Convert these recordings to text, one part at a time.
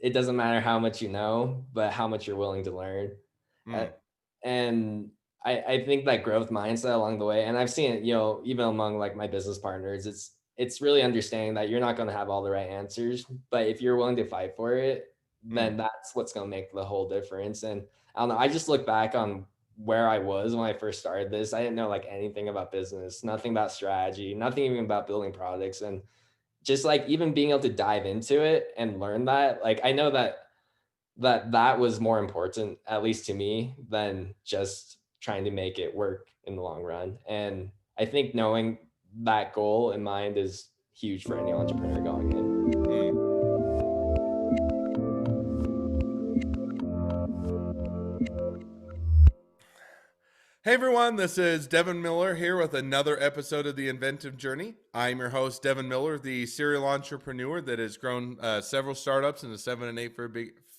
it doesn't matter how much you know, but how much you're willing to learn. Uh, Mm, and I think that growth mindset along the way, and I've seen it, even among like my business partners, it's really understanding that you're not going to have all the right answers, but if you're willing to fight for it, mm, then that's what's going to make the whole difference. And I don't know, I just look back on where I was when I first started this. I didn't know like anything about business, nothing about strategy, nothing even about building products. And just like even being able to dive into it and learn that, like I know that was more important, at least to me, than just trying to make it work in the long run. And I think knowing that goal in mind is huge for any entrepreneur going in. mm. Hey everyone, this is Devin Miller here with another episode of the Inventive Journey. I'm your host, Devin Miller, the serial entrepreneur that has grown several startups into 7 and 8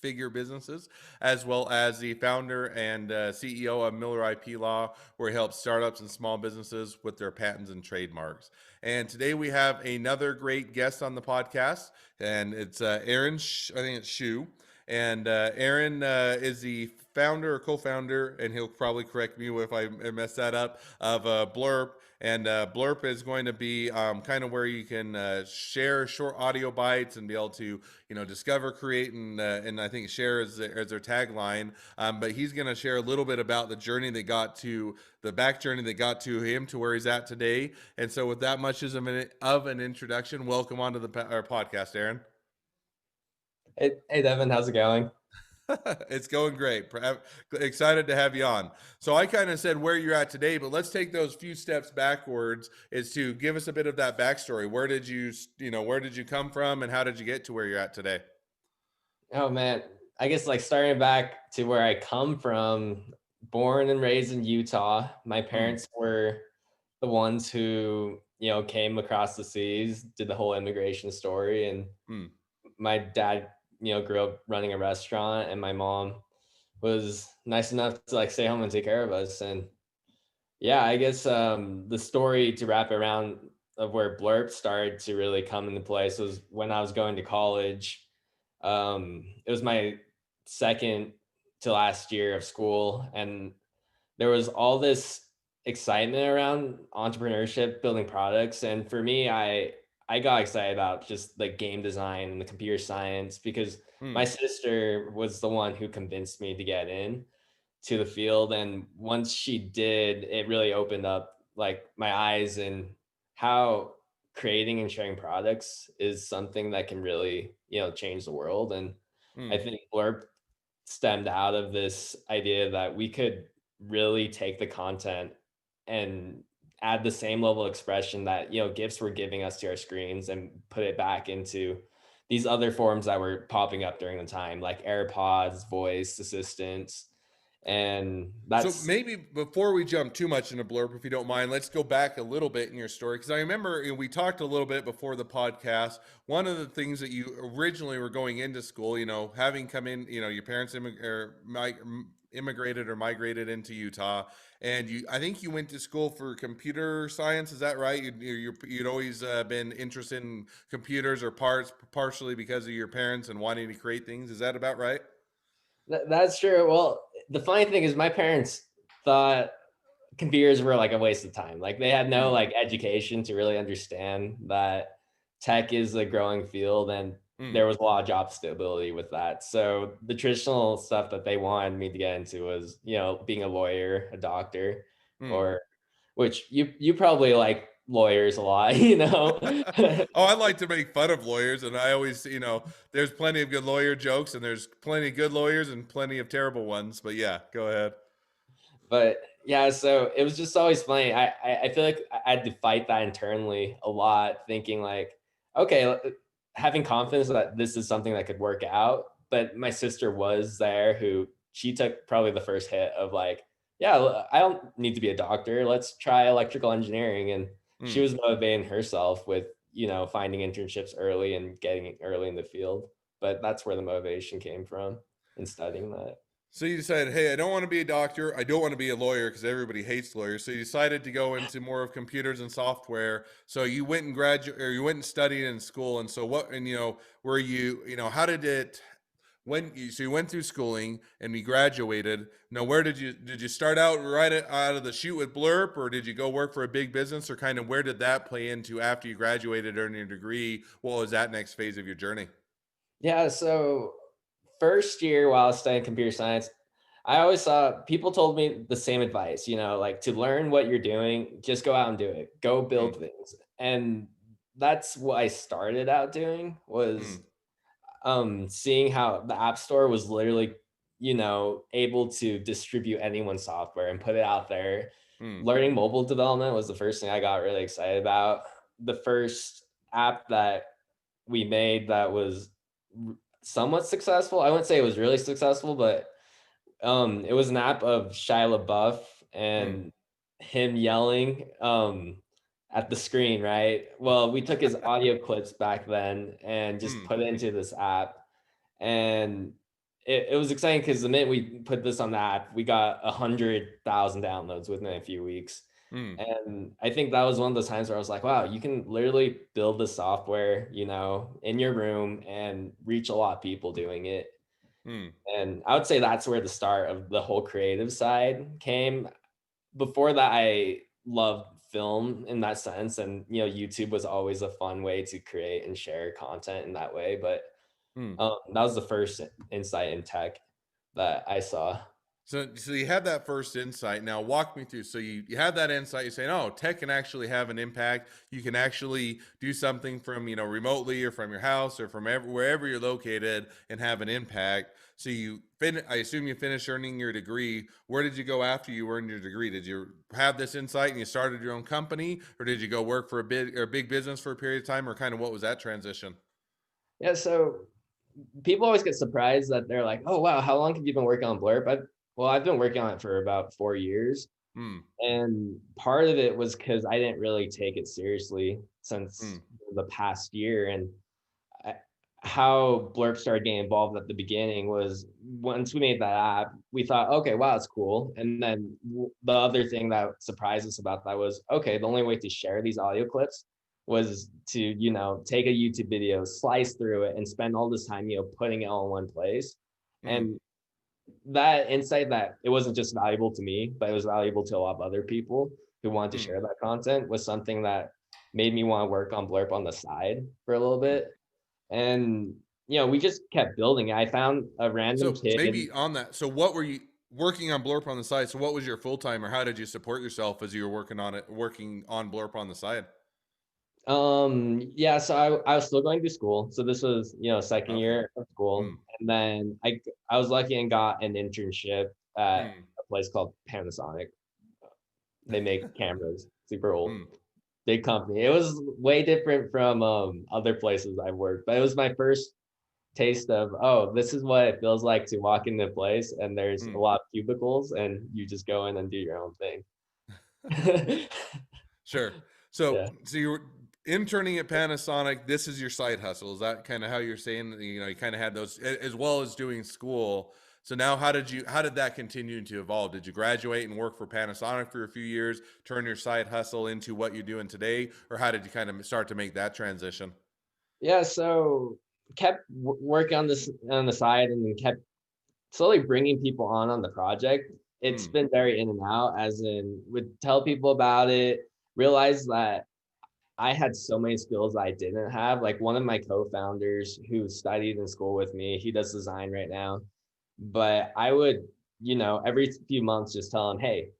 figure businesses, as well as the founder and CEO of Miller IP Law, where he helps startups and small businesses with their patents and trademarks. And today we have another great guest on the podcast, and it's Aaron. I think it's Shu. And Aaron is the founder or co-founder, and he'll probably correct me if I mess that up, of Blurp. And Blurp is going to be kind of where you can share short audio bites and be able to, discover, create, and I think share as their tagline. But he's going to share a little bit about the back journey that got to him to where he's at today. And so, with that much as of an introduction, welcome onto our podcast, Aaron. Hey Devin, how's it going? It's going great. Excited to have you on. So I kind of said where you're at today, but let's take those few steps backwards is to give us a bit of that backstory. Where did you come from and how did you get to where you're at today? Oh man, I guess like starting back to where I come from, born and raised in Utah. My Hmm. parents were the ones who, came across the seas, did the whole immigration story. And Hmm. my dad, grew up running a restaurant, and my mom was nice enough to like stay home and take care of us. And yeah, I guess the story to wrap around of where Blurp started to really come into place was when I was going to college. It was my second to last year of school, and there was all this excitement around entrepreneurship, building products. And for me, I got excited about just the game design and the computer science because Hmm. my sister was the one who convinced me to get in to the field. And once she did, it really opened up like my eyes and how creating and sharing products is something that can really, change the world. And I Hmm. think Blurb stemmed out of this idea that we could really take the content and add the same level of expression that gifts were giving us to our screens and put it back into these other forms that were popping up during the time, like AirPods, voice assistants. And So that's maybe before we jump too much into Blurb, if you don't mind, let's go back a little bit in your story because I remember we talked a little bit before the podcast. One of the things that you originally were going into school, having come in, your parents immigrated or migrated into Utah, and I think you went to school for computer science. Is that right? You'd always been interested in computers or parts, partially because of your parents and wanting to create things. Is that about right? that's true. Well, the funny thing is my parents thought computers were like a waste of time. Like they had no Hmm. like education to really understand that tech is a growing field, and Hmm. there was a lot of job stability with that. So the traditional stuff that they wanted me to get into was, being a lawyer, a doctor, Hmm. or which you probably like lawyers a lot, Oh, I like to make fun of lawyers, and I always, there's plenty of good lawyer jokes, and there's plenty of good lawyers and plenty of terrible ones. But yeah, go ahead. But yeah, so it was just always funny. I feel like I had to fight that internally a lot, thinking like, okay, having confidence that this is something that could work out. But my sister was there, who she took probably the first hit of like, yeah, I don't need to be a doctor. Let's try electrical engineering. And she Hmm. was motivating herself with, finding internships early and getting early in the field. But that's where the motivation came from in studying that. So you decided, hey, I don't want to be a doctor. I don't want to be a lawyer because everybody hates lawyers. So you decided to go into more of computers and software. So you went and you went and studied in school. And so what? And were you, how did it? So you went through schooling and you graduated. Now, where did you start out out of the chute with Blurp, or did you go work for a big business, or kind of where did that play into after you graduated, earning your degree? What was that next phase of your journey? Yeah, so first year while I was studying computer science, I always saw people told me the same advice, like to learn what you're doing, just go out and do it. Go Mm, build things. And that's what I started out doing was mm, seeing how the App Store was literally, able to distribute anyone's software and put it out there. mm, Learning mobile development was the first thing I got really excited about. The first app that we made that was somewhat successful. I wouldn't say it was really successful, but it was an app of Shia LaBeouf mm, and him yelling at the screen, right? Well, we took his audio clips back then and just mm, put it into this app, and it was exciting because the minute we put this on the app, we got 100,000 downloads within a few weeks. mm, And I think that was one of those times where I was like, wow, you can literally build the software, in your room and reach a lot of people doing it. mm. And I would say that's where the start of the whole creative side came. Before that, I loved film in that sense. And, YouTube was always a fun way to create and share content in that way. But Mm. that was the first insight in tech that I saw. So you had that first insight. Now walk me through. So you had that insight. You're saying, oh, tech can actually have an impact. You can actually do something from remotely or from your house or from wherever you're located and have an impact. So I assume you finished earning your degree. Where did you go after you earned your degree? Did you have this insight and you started your own company, or did you go work for a big business for a period of time, or kind of what was that transition? Yeah. So people always get surprised that they're like, oh, wow, how long have you been working on Blurb? Well, I've been working on it for about 4 years. Hmm. And part of it was because I didn't really take it seriously since Hmm. the past year. And I, how Blurb started getting involved at the beginning was once we made that app, we thought, okay, wow, it's cool. And then the other thing that surprised us about that was, okay, the only way to share these audio clips was to, take a YouTube video, slice through it, and spend all this time, putting it all in one place. Hmm. And that insight that it wasn't just valuable to me, but it was valuable to a lot of other people who wanted to Hmm. share that content was something that made me want to work on Blurb on the side for a little Hmm. bit. And, we just kept building it. I found a random So kid. maybe on that. So what were you working on Blurp on the side? So what was your full time, or how did you support yourself as you were working on Blurp on the side? Yeah, so I was still going to school. So this was, second Okay. year of school. Mm, And then I was lucky and got an internship at mm, a place called Panasonic. They make cameras, super old, mm, big company. It was way different from other places I've worked, but it was my first taste of, oh, this is what it feels like to walk into a place and there's a mm. lot of cubicles and you just go in and do your own thing. Sure. So Yeah. so you were interning at Panasonic. This is your side hustle. Is that kind of how you're saying? You kind of had those as well as doing school. So now, how did that continue to evolve? Did you graduate and work for Panasonic for a few years, turn your side hustle into what you're doing today, or how did you kind of start to make that transition? Yeah, so kept working on this on the side and then kept slowly bringing people on the project. It's Mm, been very in and out, as in would tell people about it, realize that I had so many skills I didn't have. Like one of my co-founders who studied in school with me, he does design right now. But I would, every few months just tell him, hey,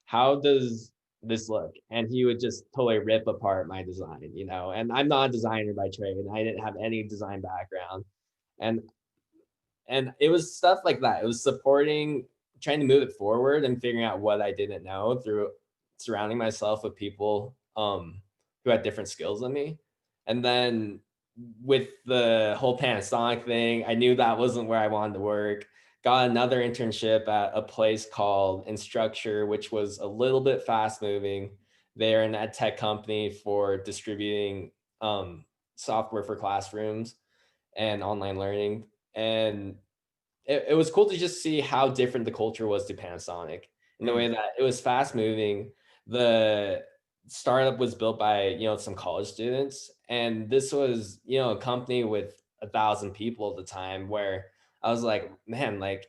how does this look? And he would just totally rip apart my design, and I'm not a designer by trade. I didn't have any design background. And it was stuff like that. It was supporting, trying to move it forward and figuring out what I didn't know through surrounding myself with people who had different skills than me. And then with the whole Panasonic thing, I knew that wasn't where I wanted to work. Got another internship at a place called Instructure, which was a little bit fast moving. They're an ed tech company for distributing software for classrooms and online learning. And it was cool to just see how different the culture was to Panasonic in the mm, way that it was fast moving. The startup was built by, some college students. And this was, a company with 1,000 people at the time, where I was like, man, like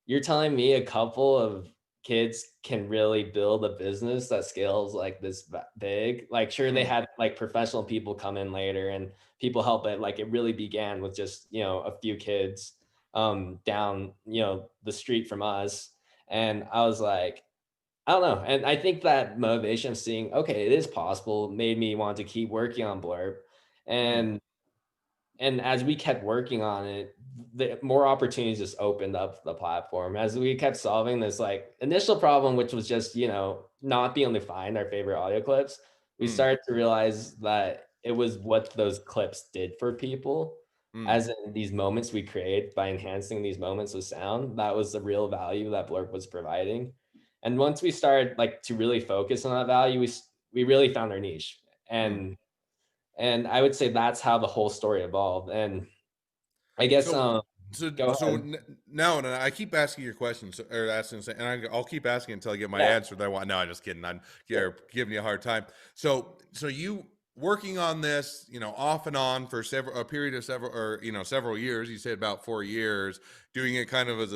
you're telling me a couple of kids can really build a business that scales like this big? Like, sure, they Mm, had like professional people come in later and people help, but like it really began with just, a few kids down, the street from us. And I was like, I don't know. And I think that motivation of seeing, okay, it is possible made me want to keep working on Blurb. mm, And as we kept working on it, the more opportunities just opened up the platform as we kept solving this like initial problem, which was just, not being able to find our favorite audio clips. We mm, started to realize that it was what those clips did for people, mm. as in these moments we create by enhancing these moments with sound. That was the real value that Blurb was providing. And once we started like to really focus on that value, we really found our niche. Mm. And I would say that's how the whole story evolved. And I guess, So, so, go so ahead. now, and I keep asking your questions or asking, and I'll keep asking until I get my Yeah. answer that I want. No, I'm just kidding. I'm Yeah. giving you a hard time. So you working on this, off and on for a period of several, or several years. You said about 4 years, doing it kind of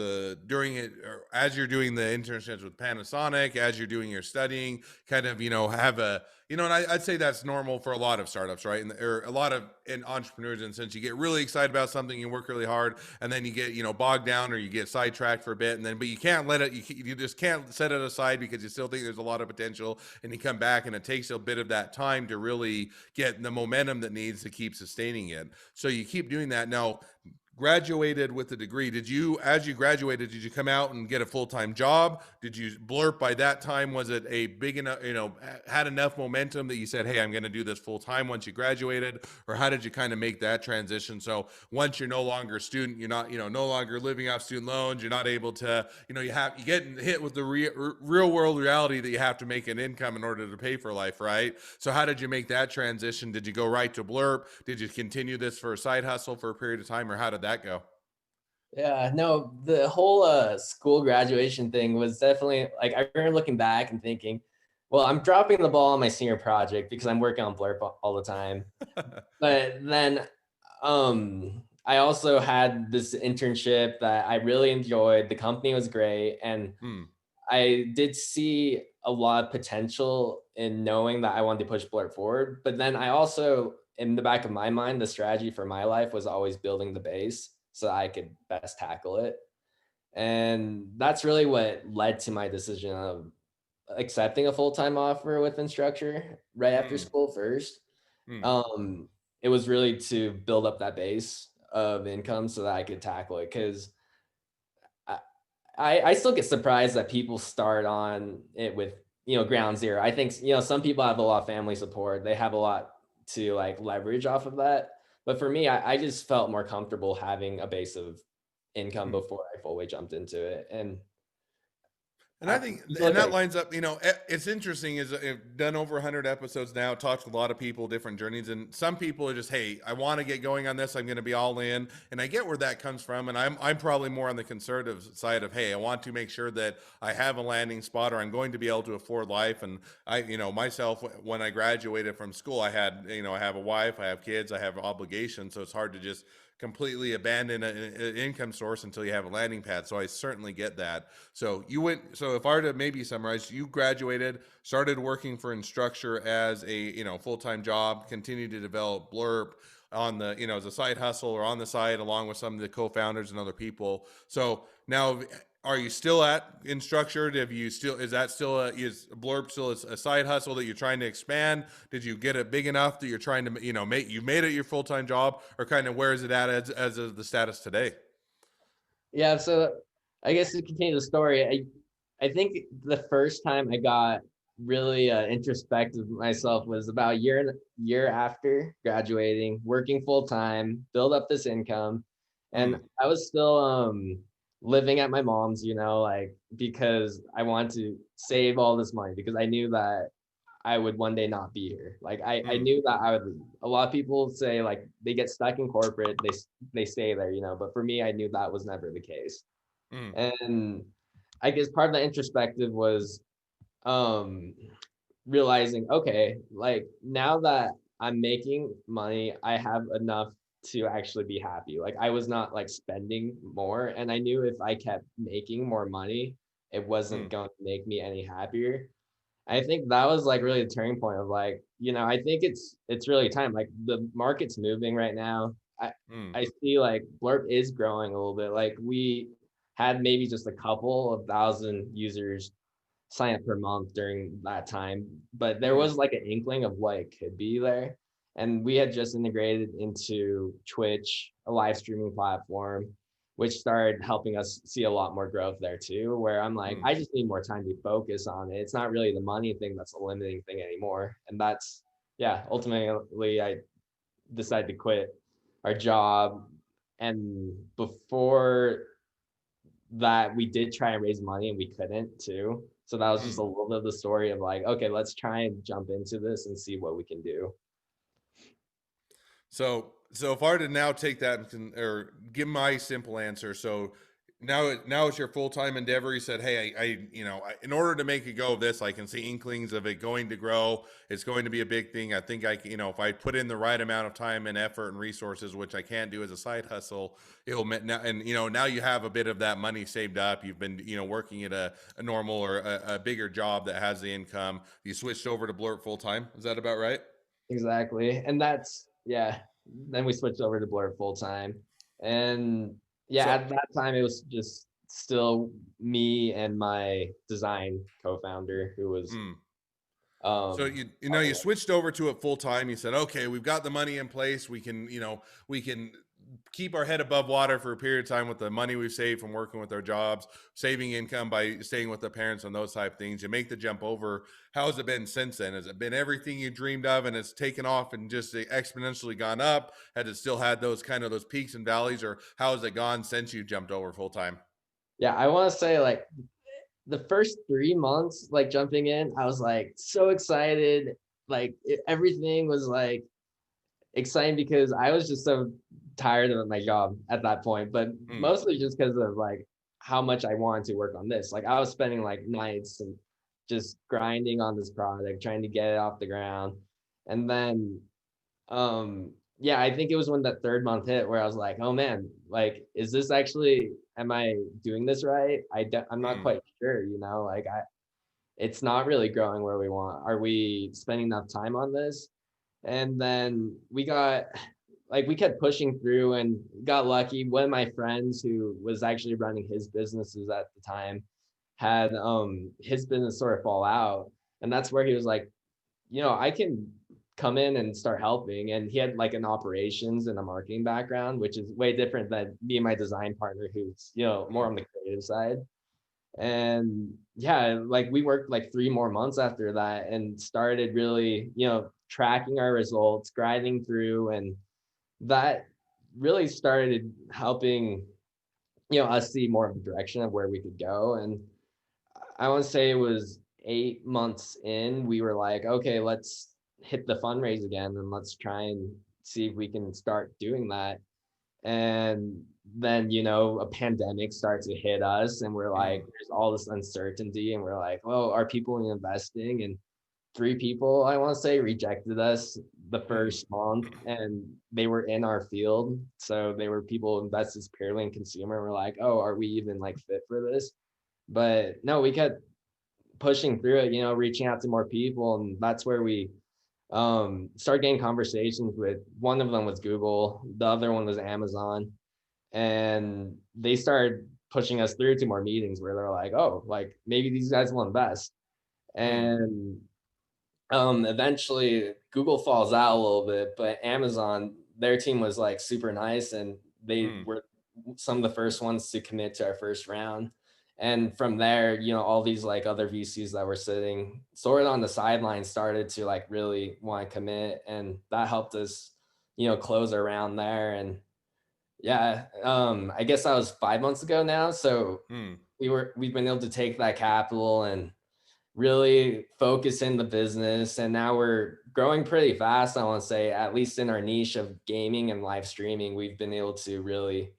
during it, or as you're doing the internships with Panasonic, as you're doing your studying, kind of, have a, and I'd say that's normal for a lot of startups, right? Or a lot of entrepreneurs, in the sense you get really excited about something, you work really hard, and then you get, bogged down, or you get sidetracked for a bit, and then, but you can't let it, you just can't set it aside because you still think there's a lot of potential, and you come back, and it takes a bit of that time to really get the momentum that needs to keep sustaining it. So you keep doing that. Now, graduated with a degree, as you graduated, did you come out and get a full-time job? Did you Blurp by that time? Was it a big enough, had enough momentum that you said, hey, I'm going to do this full-time once you graduated? Or how did you kind of make that transition? So once you're no longer a student, you're not, no longer living off student loans, you're not able to, you get hit with the real world reality that you have to make an income in order to pay for life, right? So how did you make that transition? Did you go right to Blurp? Did you continue this for a side hustle for a period of time, or how did that go? Yeah, no, the whole school graduation thing was definitely like I remember looking back and thinking, well, I'm dropping the ball on my senior project because I'm working on Blurp all the time. But then I also had this internship that I really enjoyed. The company was great, and Hmm. I did see a lot of potential in knowing that I wanted to push Blurt forward. But then I also, in the back of my mind, the strategy for my life was always building the base so I could best tackle it. And that's really what led to my decision of accepting a full-time offer with Instructure right after Hmm. school first. Hmm. Um, it was really to build up that base of income so that I could tackle it. Because I still get surprised that people start on it with, ground zero. I think, some people have a lot of family support. They have a lot to like leverage off of that. But for me, I just felt more comfortable having a base of income Hmm. before I fully jumped into it. And And I think, you and look that at, lines up, it's interesting is I've done over 100 episodes now, talked to a lot of people, different journeys. And some people are just, hey, I want to get going on this. I'm going to be all in. And I get where that comes from. And I'm probably more on the conservative side of, hey, I want to make sure that I have a landing spot, or I'm going to be able to afford life. And I, myself, when I graduated from school, I had, I have a wife, I have kids, I have obligations. So it's hard to just completely abandon an income source until you have a landing pad. So I certainly get that. So if I were to maybe summarize, you graduated, started working for Instructure as a, full-time job, continued to develop Blurp on the, as a side hustle or on the side, along with some of the co-founders and other people. So now, are you still at Instructure? Have you still, is that still is Blurb still a side hustle that you're trying to expand? Did you get it big enough that you're trying to, you made it your full-time job, or kind of where is it at as of the status today? yeah, so I guess to continue the story, I think the first time I got really introspective with myself was about a year after graduating, working full time, build up this income, and Mm, I was still living at my mom's, like because I wanted to save all this money because I knew that I would one day not be here. Like I mm, knew that I would leave. A lot of people say like they get stuck in corporate, they stay there, but for me, I knew that was never the case. mm, And I guess part of the introspective was um realizing, okay, like now that I'm making money, I have enough to actually be happy. Like I was not like spending more, and I knew if I kept making more money, it wasn't Mm, going to make me any happier. I think that was like really the turning point of like, I think it's really time. Like the market's moving right now. I mm, I see like Blurb is growing a little bit. Like we had maybe just a couple of thousand users sign up per month during that time, but there mm, was like an inkling of what it could be there. And we had just integrated into Twitch, a live streaming platform, which started helping us see a lot more growth there too. Where I'm like, mm. I just need more time to focus on it. It's not really the money thing that's the limiting thing anymore. And that's, yeah, ultimately, I decided to quit our job. And before that, we did try and raise money and we couldn't too. So that was just a Mm. little bit of the story of like, okay, let's try and jump into this and see what we can do. So if I were to now take that or give my simple answer, so now it's your full time endeavor. You said, hey, in order to make it go of this, I can see inklings of it going to grow. It's going to be a big thing. I think if I put in the right amount of time and effort and resources, which I can't do as a side hustle, now, and now you have a bit of that money saved up. You've been working at a normal or a bigger job that has the income. You switched over to Blurt full time. Is that about right? Exactly. And that's, yeah. Then we switched over to Blur full time. And yeah, So at that time, it was just still me and my design co-founder who was mm. So um you switched over to it full time. You said, okay, we've got the money in place. We can keep our head above water for a period of time with the money we've saved from working with our jobs, saving income by staying with the parents and those type of things. You make the jump over. How has it been since then? Has it been everything you dreamed of and it's taken off and just exponentially gone up? Has it still had those peaks and valleys, or how has it gone since you jumped over full time? yeah, I want to say like the first 3 months, like jumping in, I was like so excited. Like everything was like exciting because I was just so tired of my job at that point, but Mm, mostly just because of like how much I wanted to work on this. Like I was spending like nights and just grinding on this product, trying to get it off the ground. And then yeah, I think it was when that third month hit where I was like, oh man, like is this actually, am I doing this right? I'm not mm, quite sure, like it's not really growing where we want. Are we spending enough time on this? And then we kept pushing through and got lucky. One of my friends who was actually running his businesses at the time had his business sort of fall out. And that's where he was like, I can come in and start helping. And he had like an operations and a marketing background, which is way different than me and my design partner, who's, more mm, on the creative side. And yeah, like we worked like 3 more months after that and started really, tracking our results, grinding through, and that really started helping, us see more of the direction of where we could go. And I want to say it was 8 months in, we were like, okay, let's hit the fundraise again and let's try and see if we can start doing that. And then, a pandemic starts to hit us and we're like, mm, there's all this uncertainty and we're like, well, are people investing? And three people, I want to say, rejected us the mm, first month and they were in our field. So they were people invested purely in consumer. And we're like, oh, are we even like fit for this? But no, we kept pushing through it, reaching out to more people. And that's where we started getting conversations with, one of them was Google, the other one was Amazon. And they started pushing us through to more meetings where they're like, oh, like maybe these guys will invest. mm, And eventually Google falls out a little bit, but Amazon, their team was like super nice and they mm, were some of the first ones to commit to our first round. And from there, all these like other VCs that were sitting sort of on the sidelines started to like really want to commit. And that helped us, close our round there. And yeah, I guess that was 5 months ago now. So mm. we've been able to take that capital and really focus in the business. And now we're growing pretty fast. I want to say, at least in our niche of gaming and live streaming, we've been able to really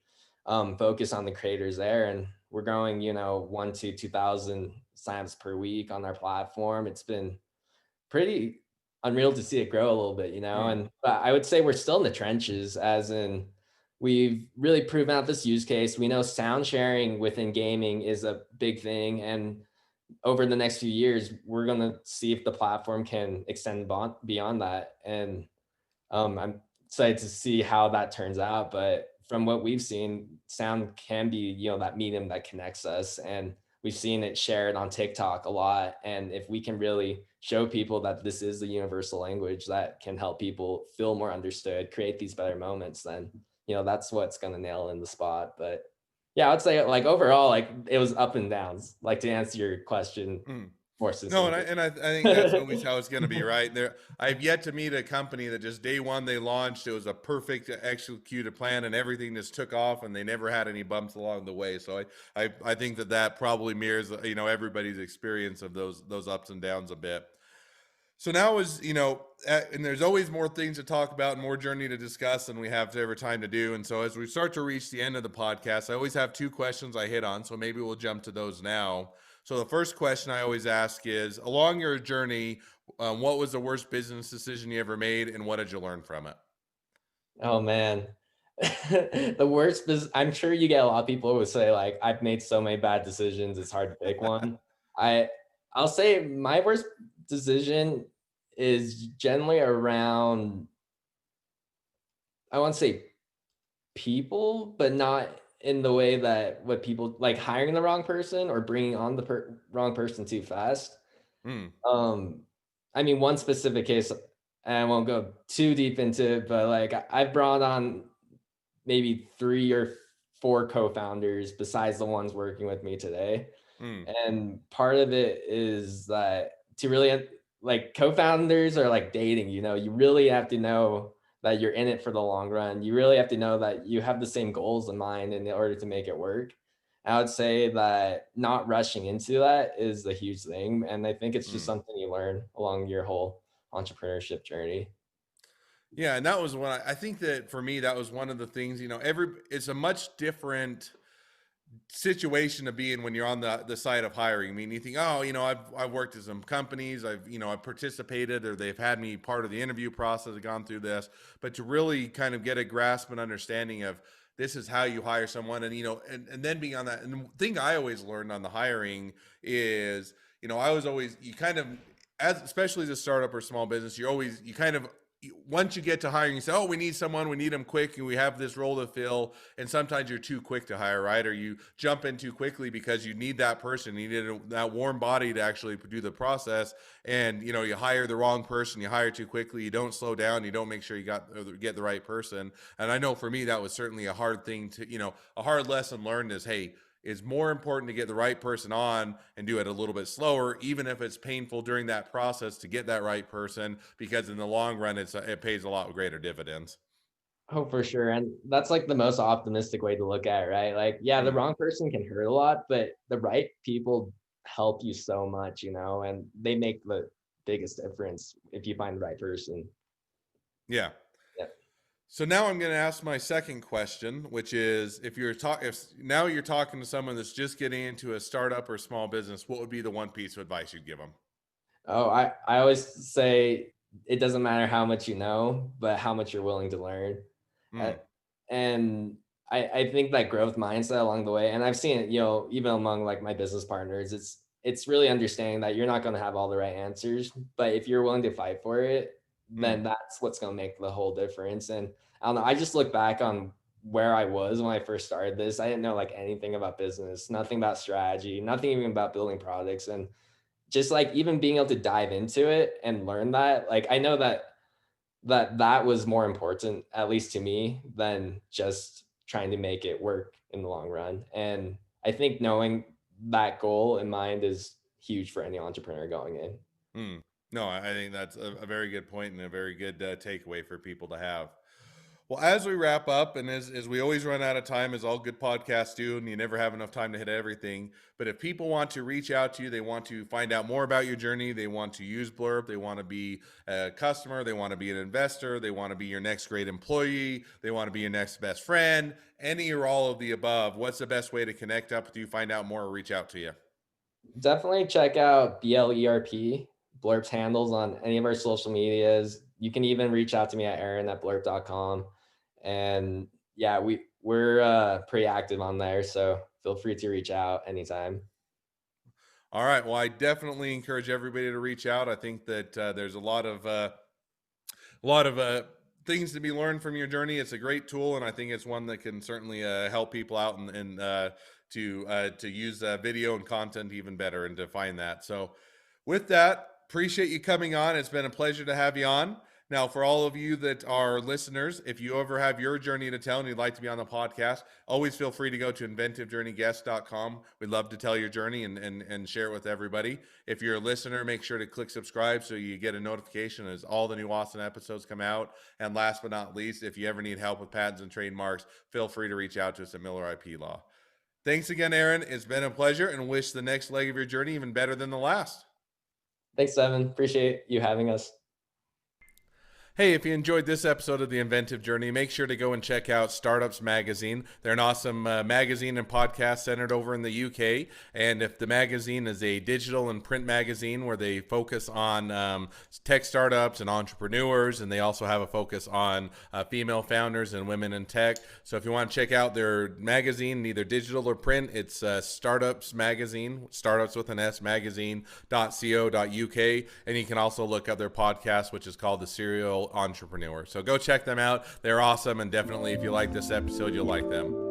focus on the creators there. And we're growing, 1 to 2,000 signups per week on our platform. It's been pretty unreal to see it grow a little bit, you know? Mm, And but I would say we're still in the trenches, as in we've really proven out this use case. We know sound sharing within gaming is a big thing. And over the next few years, we're going to see if the platform can extend beyond that. And I'm excited to see how that turns out. But from what we've seen, sound can be, that medium that connects us. And we've seen it shared on TikTok a lot. And if we can really show people that this is the universal language that can help people feel more understood, create these better moments, then, that's what's going to nail in the spot. But yeah, I would say like overall, like it was up and downs, like to answer your question mm. more No, succinctly. I think that's always how it's going to be, right? There, I've yet to meet a company that just day one they launched, it was a perfect executed plan, and everything just took off, and they never had any bumps along the way. So I think that probably mirrors everybody's experience of those ups and downs a bit. So now is and there's always more things to talk about, and more journey to discuss than we have ever time to do. And so as we start to reach the end of the podcast, I always have two questions I hit on. So maybe we'll jump to those now. So the first question I always ask is, along your journey, what was the worst business decision you ever made, and what did you learn from it? Oh man. The worst is I'm sure you get a lot of people who say like I've made so many bad decisions, it's hard to pick one. I I'll say my worst decision is generally around, I won't say people, but not in the way that what people like hiring the wrong person or bringing on the wrong person too fast. Mm, Um, I mean, one specific case, and I won't go too deep into it, but like I've brought on maybe 3 or 4 co-founders besides the ones working with me today. mm, And part of it is that to really like co-founders are like dating, you really have to know that you're in it for the long run. You really have to know that you have the same goals in mind in order to make it work. I would say that not rushing into that is a huge thing. And I think it's just mm. something you learn along your whole entrepreneurship journey. Yeah, and that was one. I think that for me, that was one of the things. It's a much different situation to be in when you're on the side of hiring. I mean, you think, oh, I've worked at some companies, I've participated, or they've had me part of the interview process, I've gone through this, but to really kind of get a grasp and understanding of this is how you hire someone, and and then being on that. And the thing I always learned on the hiring is, I was always you kind of as especially as a startup or small business, you kind of once you get to hiring, you say, "Oh, we need someone. We need them quick, and we have this role to fill." And sometimes you're too quick to hire, right? Or you jump in too quickly because you need that person. You need that warm body to actually do the process. And you hire the wrong person. You hire too quickly. You don't slow down. You don't make sure you get the right person. And I know for me that was certainly a hard thing to, a hard lesson learned is, hey, it's more important to get the right person on and do it a little bit slower, even if it's painful during that process to get that right person, because in the long run, it pays a lot greater dividends. Oh, for sure. And that's like the most optimistic way to look at it, right? Like, yeah, the Mm, wrong person can hurt a lot, but the right people help you so much, and they make the biggest difference if you find the right person. yeah. Yeah. So now I'm going to ask my second question, which is, if now you're talking to someone that's just getting into a startup or small business, what would be the one piece of advice you'd give them? Oh, I always say it doesn't matter how much you know, but how much you're willing to learn. Uh, Mm, and I think that growth mindset along the way, and I've seen it, even among like my business partners, it's really understanding that you're not going to have all the right answers, but if you're willing to fight for it, mm, then that's what's going to make the whole difference. And I don't know, I just look back on where I was when I first started this. I didn't know like anything about business, nothing about strategy, nothing even about building products. And just like even being able to dive into it and learn that, like I know that was more important, at least to me, than just trying to make it work in the long run. And I think knowing that goal in mind is huge for any entrepreneur going in. mm. No, I think that's a very good point and a very good takeaway for people to have. Well, as we wrap up, and as we always run out of time, as all good podcasts do, and you never have enough time to hit everything. But if people want to reach out to you, they want to find out more about your journey, they want to use Blurb, they want to be a customer, they want to be an investor, they want to be your next great employee, they want to be your next best friend, any or all of the above, what's the best way to connect up with you, find out more, or reach out to you? Definitely check out blerp.com. Blurp's handles on any of our social medias. You can even reach out to me at aaron@blurp.com. And yeah, we're pretty active on there, so feel free to reach out anytime. All right. Well, I definitely encourage everybody to reach out. I think that there's a lot of things to be learned from your journey. It's a great tool, and I think it's one that can certainly help people out and to use video and content even better and to find that. So, with that, appreciate you coming on. It's been a pleasure to have you on. Now, for all of you that are listeners, if you ever have your journey to tell and you'd like to be on the podcast, always feel free to go to inventivejourneyguest.com. We'd love to tell your journey and share it with everybody. If you're a listener, make sure to click subscribe so you get a notification as all the new awesome episodes come out. And last but not least, if you ever need help with patents and trademarks, feel free to reach out to us at Miller IP Law. Thanks again, Aaron. It's been a pleasure, and wish the next leg of your journey even better than the last. Thanks, Devin. Appreciate you having us. Hey, if you enjoyed this episode of The Inventive Journey, make sure to go and check out Startups Magazine. They're an awesome magazine and podcast centered over in the UK. And if the magazine is a digital and print magazine where they focus on tech startups and entrepreneurs, and they also have a focus on female founders and women in tech. So if you want to check out their magazine, either digital or print, it's Startups Magazine, startups with an S, magazine.co.uk. And you can also look up their podcast, which is called The Serial Entrepreneur. So go check them out. They're awesome, and definitely if you like this episode, you'll like them.